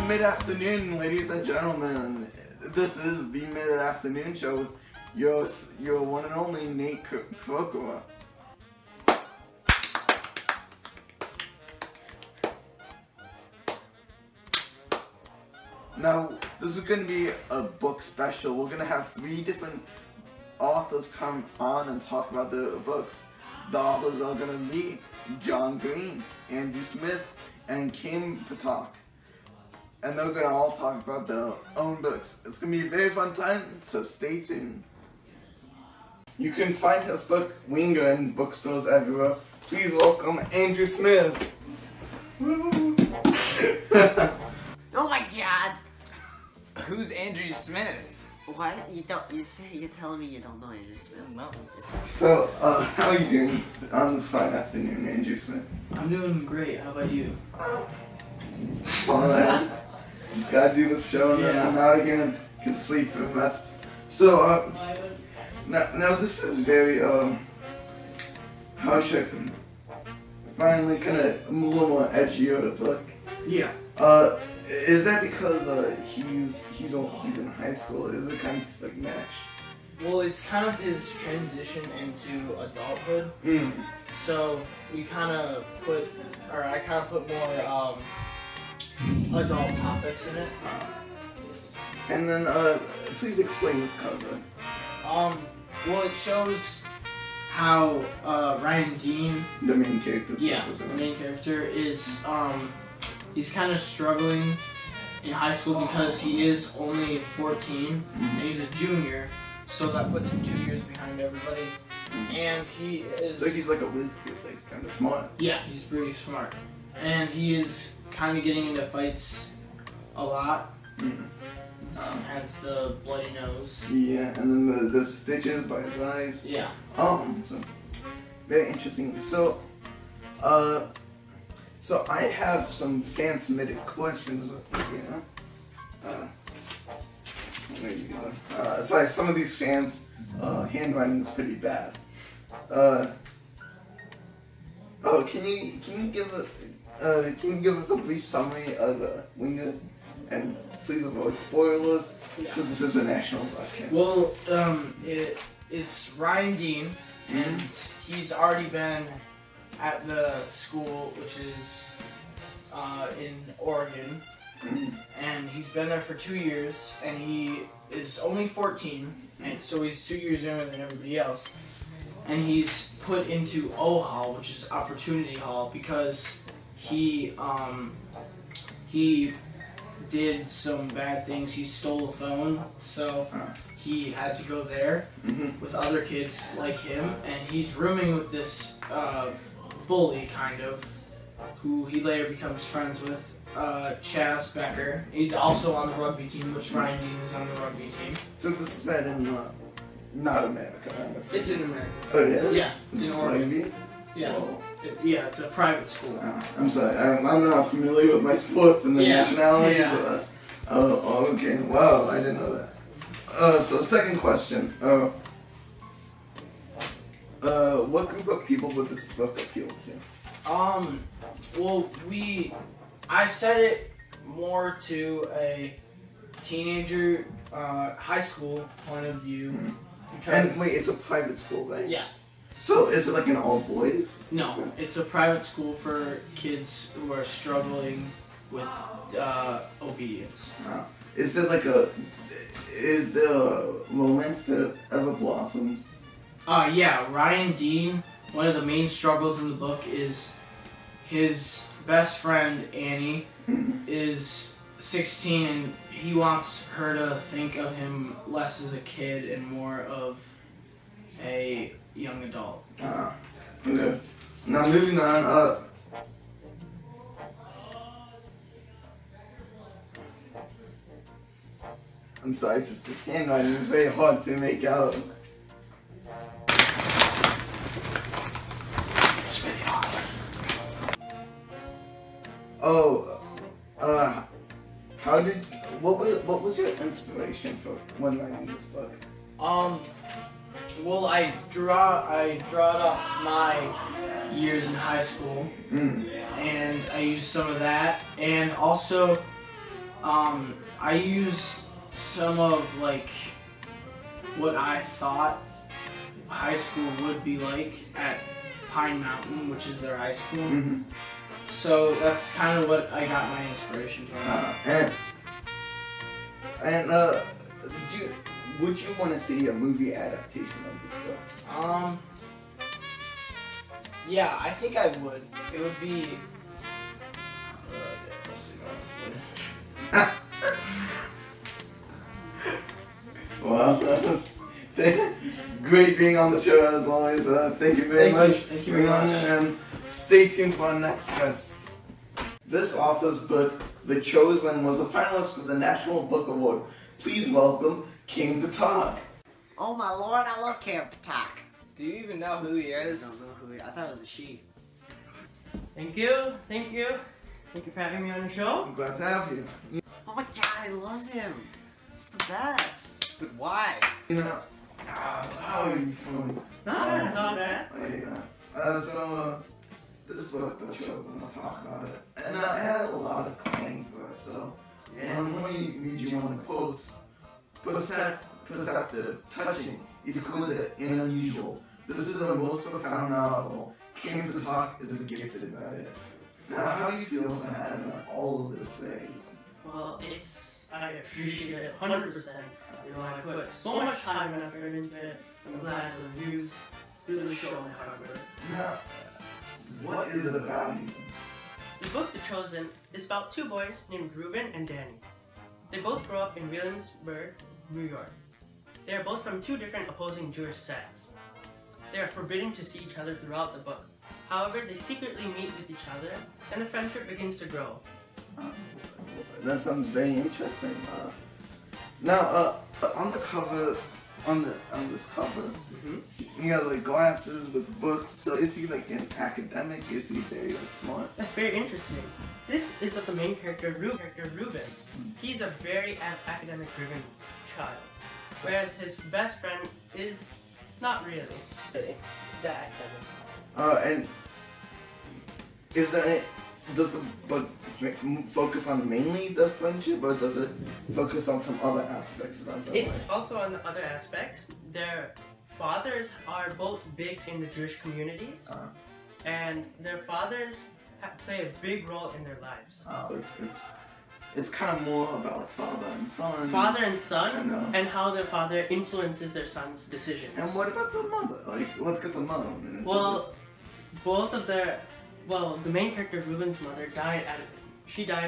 mid-afternoon, ladies and gentlemen. This is the mid-afternoon show with your one and only Nate Potok. Now, this is going to be a book special. We're going to have 3 different authors come on and talk about their books. The authors are going to be John Green, Andrew Smith, and Chaim Potok. And they're going to all talk about their own books. It's going to be a very fun time, so stay tuned. You can find his book, Winger, in bookstores everywhere. Please welcome Andrew Smith. Oh my god! Who's Andrew Smith? What? You're telling me you don't know Andrew Smith? No. So, how are you doing on this fine afternoon, Andrew Smith? I'm doing great. How about you? Alright. Just gotta do this show and then I'm out again. Can sleep and rest. So, now this is very, how should I put it? Finally, kind of a little more edgier book. Yeah. Is that because he's in high school? Is it kind of like match? Well, it's kind of his transition into adulthood. So I kind of put more adult topics in it. And then, please explain this cover. Well, it shows how Ryan Dean, The main character. the main character, is he's kind of struggling in high school because he is only 14 and he's a junior, so that puts him 2 years behind everybody. And he is. So he's like a whiz kid, like kind of smart. Yeah, he's pretty smart, and he is kind of getting into fights a lot. Hence the bloody nose. Yeah, and then the stitches by his eyes. Yeah. So very interesting. So I have some fan-submitted questions. It's like some of these fans' handwriting is pretty bad. Can you give us a brief summary of Winger, and please avoid spoilers because this is a national broadcast. Well, it's Ryan Dean, and he's already been at the school, which is in Oregon, and he's been there for 2 years, and he is only 14, and so he's 2 years younger than everybody else, and he's put into O Hall, which is Opportunity Hall, because he did some bad things. He stole a phone, so he had to go there with other kids like him, and he's rooming with this bully, kind of, who he later becomes friends with, Chaz Becker. He's also on the rugby team, which Ryan Dean is on the rugby team. So this is set in not America, honestly. It's in America. Oh, really? Yeah, it's in Oregon. Rugby? Yeah. Oh. Yeah, it's a private school. I'm sorry, I'm not familiar with my sports and the nationalities. Yeah. Okay. Wow, I didn't know that. So second question. What group of people would this book appeal to? Well, I set it more to a teenager, high school point of view. Because, And wait, it's a private school, right? Yeah. So is it like an all boys? No, it's a private school for kids who are struggling with obedience. Is there a romance that ever blossomed? Yeah, Ryan Dean, one of the main struggles in the book is his best friend, Annie, is 16 and he wants her to think of him less as a kid and more of a young adult. Okay. Now moving on, I'm sorry, just this handwriting is very hard to make out. It's really hard. What was your inspiration for when writing this book? Well, I draw it off my years in high school, and I use some of that, and also I used some of like what I thought high school would be like at Pine Mountain, which is their high school. Mm-hmm. So that's kind of what I got my inspiration from. Would you want to see a movie adaptation of this book? Yeah, I think I would. It would be. Well, great being on the show as always. Thank you very much. Thank you very much. And stay tuned for our next guest. This author's book, The Chosen, was a finalist for the National Book Award. Please welcome Chaim Potok. Oh my lord, I love Chaim Potok. Do you even know who he I is? don't know who I thought it was a she. Thank you. Thank you for having me on your show. I'm glad to have you. Oh my god, I love him. It's the best. But why? You know, so how are you feeling? Not bad. This book, The Chosen, let's talk about it. And it has a lot of claim for it, so let me read you one of the quotes. Perceptive, touching, exquisite, and unusual. This is the most profound novel. Chaim Potok is a gifted writer. Now, how do you feel from having all of this praise? Well, I appreciate it 100%. You know, I put so much time and effort into it. I'm glad the reviews really show my hard work. Now, what is it about you? The book The Chosen is about two boys named Reuben and Danny. They both grew up in Williamsburg, New York. They are both from two different opposing Jewish sects. They are forbidden to see each other throughout the book. However, they secretly meet with each other, and the friendship begins to grow. That sounds very interesting. Now, on the cover, on this cover, he has like glasses with books. So is he like an academic? Is he very like smart? That's very interesting. This is of the main character, Reuben. He's a very academic-driven child, whereas his best friend is not really that academic. And does the book focus on mainly the friendship, or does it focus on some other aspects about them? It's also on the other aspects. Their fathers are both big in the Jewish communities, and their fathers play a big role in their lives. It's kind of more about like father and son. Father and son, and how their father influences their son's decisions. And what about the mother? Like, let's get the mother. The main character Reuben's mother died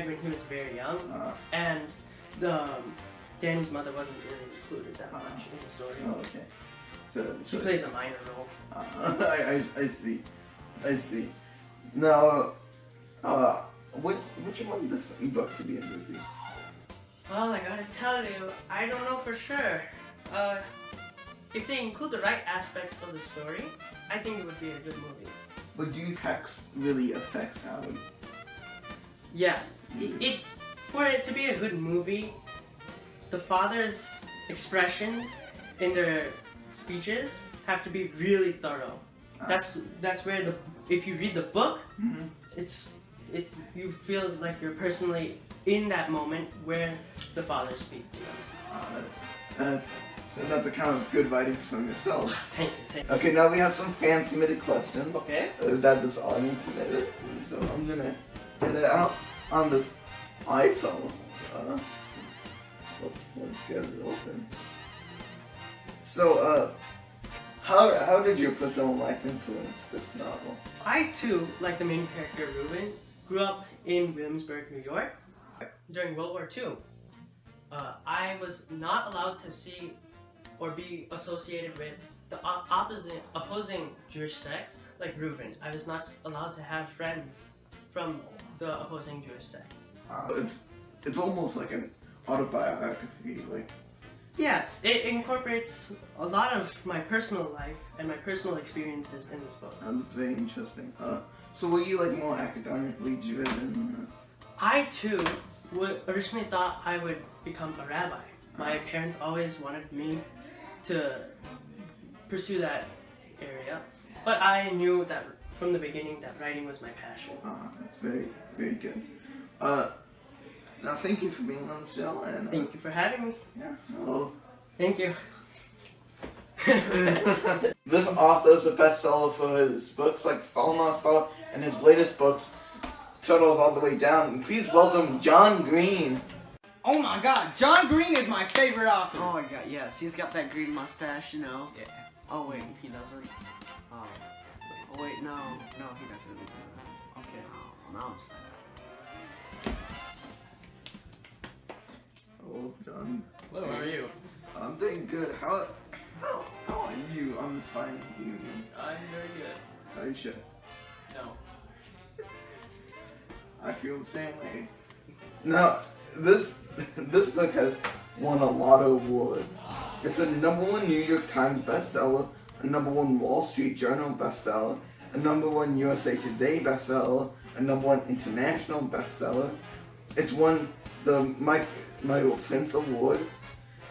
when he was very young, and Danny's mother wasn't really included that much in the story. Oh, okay. So she plays a minor role. I see. Now, would you want this book to be a movie? Well, I gotta tell you, I don't know for sure. If they include the right aspects of the story, I think it would be a good movie. But do you think text really affects how it? Yeah. For it to be a good movie, the father's expressions in their speeches have to be really thorough. That's where if you read the book, it's you feel like you're personally in that moment where the father speaks to them. So that's a kind of good writing from yourself. Thank you. Okay, now we have some fan-submitted questions. Okay. That this audience submitted. So I'm gonna get it out on this iPhone. Let's get it open. So, how did your personal life influence this novel? I too, like the main character Reuben, grew up in Williamsburg, New York. During World War II, I was not allowed to see or be associated with the opposing Jewish sects like Reuben. I was not allowed to have friends from the opposing Jewish sect. It's almost like an autobiography, like. Yes, it incorporates a lot of my personal life and my personal experiences in this book. That's very interesting. So were you like more academically driven? I too originally thought I would become a rabbi. My parents always wanted me to pursue that area, but I knew that from the beginning that writing was my passion. That's very, very good. Now, thank you for being on the show, and Thank you for having me. yeah, well, Thank you. this author is a bestseller for his books like Fallen on Star and his latest books, Turtles All the Way Down. And please welcome John Green. Oh my God, John Green is my favorite author. Oh my god, yes, he's got that green mustache, you know. Yeah. Oh wait, he doesn't. Oh, oh wait, no, he definitely doesn't. Okay, oh, now I'm sad. Oh, John. Hello, how are you? I'm doing good. How are you on this fine evening? I'm very good. Are you sure? No. I feel the same way. Now, this book has won a lot of awards. It's a #1 New York Times bestseller, a #1 Wall Street Journal bestseller, a #1 USA Today bestseller, a #1 international bestseller. It's won the Michael Prince Award.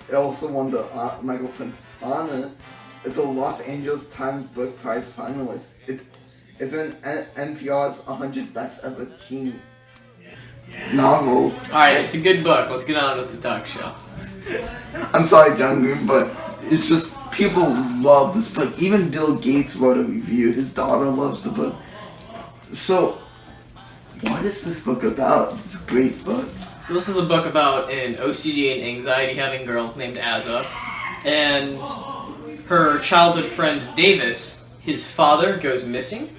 It also won the Michael Prince Honor. It's a Los Angeles Times Book Prize finalist. It's in NPR's 100 Best Ever Teen Novels. Alright, it's a good book. Let's get on with the talk show. I'm sorry, John Green, but it's just people love this book. Even Bill Gates wrote a review. His daughter loves the book. So, what is this book about? It's a great book. So this is a book about an OCD and anxiety having girl named Azza, and her childhood friend Davis, his father, goes missing.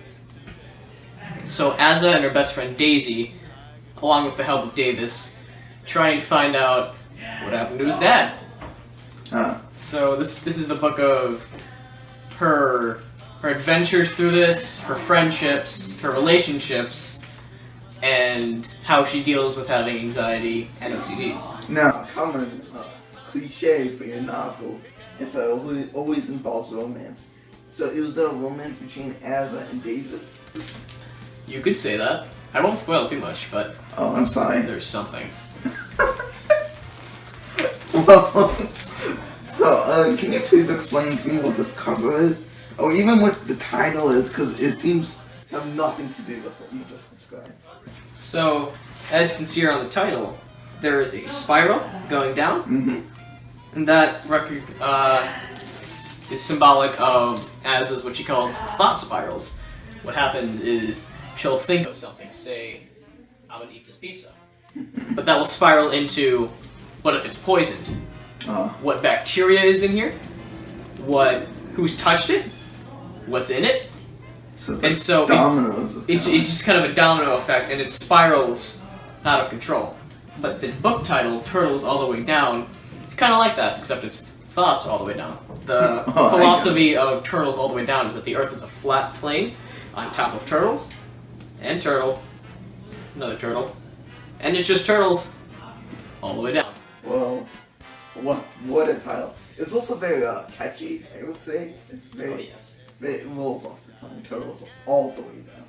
So Azza and her best friend Daisy, along with the help of Davis, try and find out what happened to his dad. So this is the book of her adventures through this, her friendships, her relationships, and how she deals with having anxiety and OCD. Now, common cliche for your novels is that it always involves romance. So, is there a romance between Azza and Davis? You could say that. I won't spoil too much, but Oh, I'm sorry. there's something. Well, so, can you please explain to me what this cover is? Or even what the title is, because it seems to have nothing to do with what you just described. So, as you can see here on the title, there is a spiral going down, Mm-hmm. and that is symbolic of Azza's what she calls thought spirals. What happens is she'll think of something, say, I would eat this pizza. But that will spiral into, what if it's poisoned? What bacteria is in here? Who's touched it? What's in it? So it's And like so dominoes. It's just kind of a domino effect, and it spirals out of control. But the book title, Turtles All the Way Down, it's kind of like that, except it's thoughts all the way down. The Oh, philosophy of Turtles All the Way Down is that the Earth is a flat plane on top of turtles, and turtle, another turtle, and it's just turtles all the way down. Well, what a title. It's also very catchy, I would say. It's Oh very, yes, it rolls off the tongue. Turtles all the way down.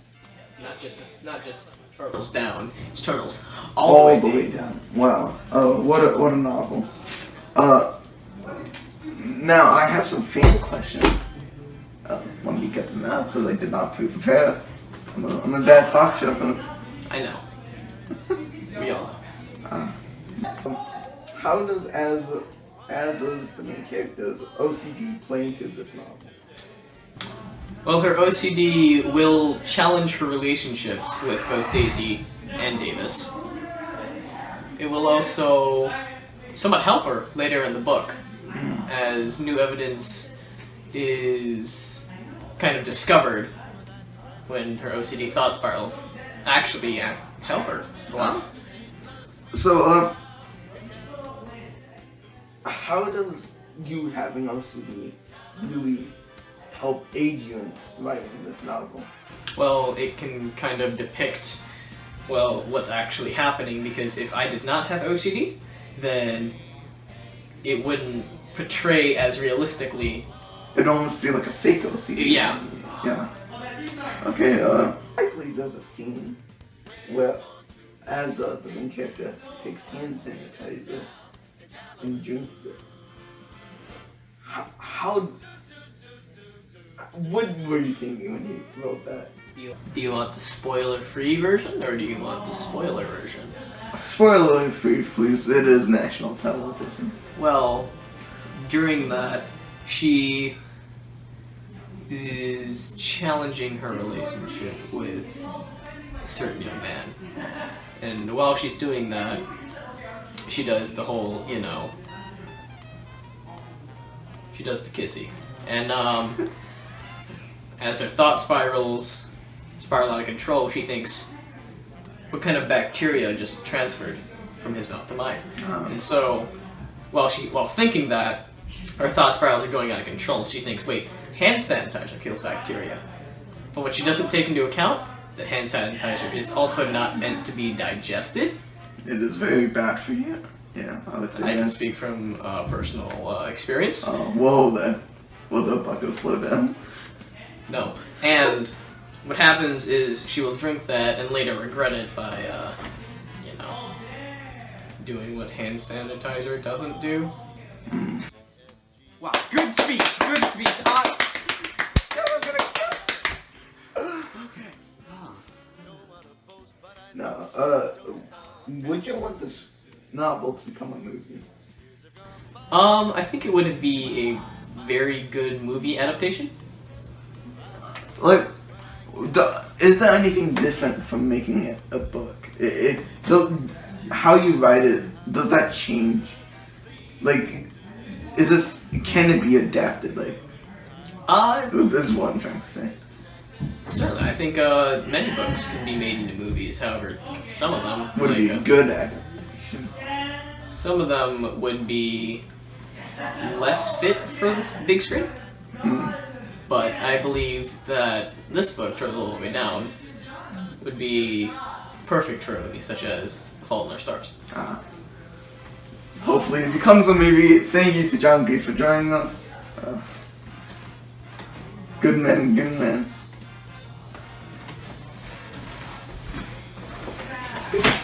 not just turtles down. It's turtles all the way down. down. Wow. Oh, what a novel. Now I have some fan questions. Let me get them out because I did not prepare. I'm a bad talk show host. I know. We all know. How does Azza's, the main character's OCD play into this novel? Well, her OCD will challenge her relationships with both Daisy and Davis. It will also somewhat help her later in the book, as new evidence is kind of discovered when her OCD thought spirals actually help her. So, how does you having OCD really help aid you in writing this novel? Well, it can kind of depict, what's actually happening, because if I did not have OCD, then it wouldn't portray as realistically. It'd almost be like a fake OCD. Yeah. Yeah. Okay, I believe there's a scene where Azza, the main character, takes hand sanitizer and drinks it. How What were you thinking when you wrote that? Do you want the spoiler-free version, or do you want the spoiler version? Spoiler free, please. It is national television. Well, during that, she is challenging her relationship with a certain young man. And while she's doing that, she does the whole, she does the kissy. And as her thought spiral out of control, she thinks, what kind of bacteria just transferred from his mouth to mine? And so, while thinking that, her thought spirals are going out of control. She thinks, wait, hand sanitizer kills bacteria. But what she doesn't take into account is that hand sanitizer is also not meant to be digested. It is very bad for you. Yeah, I would say I that. can speak from personal experience. Whoa there. Whoa the bucko, slow down. No. And what happens is she will drink that and later regret it by, doing what hand sanitizer doesn't do. Wow, good speech, good speech. No, would you want this novel to become a movie? I think it would be a very good movie adaptation. Like, is there anything different from making it a book? How you write it, does that change? Like, can it be adapted? Like, this is what I'm trying to say. Certainly, I think many books can be made into movies. However, some of them Would be good adaptation. Some of them would be less fit for the big screen. But I believe that this book, Turtle All the Way Down, would be perfect for a movie such as The Fault in Our Stars. Hopefully it becomes a movie. Thank you to John Green for joining us. Good man, good man.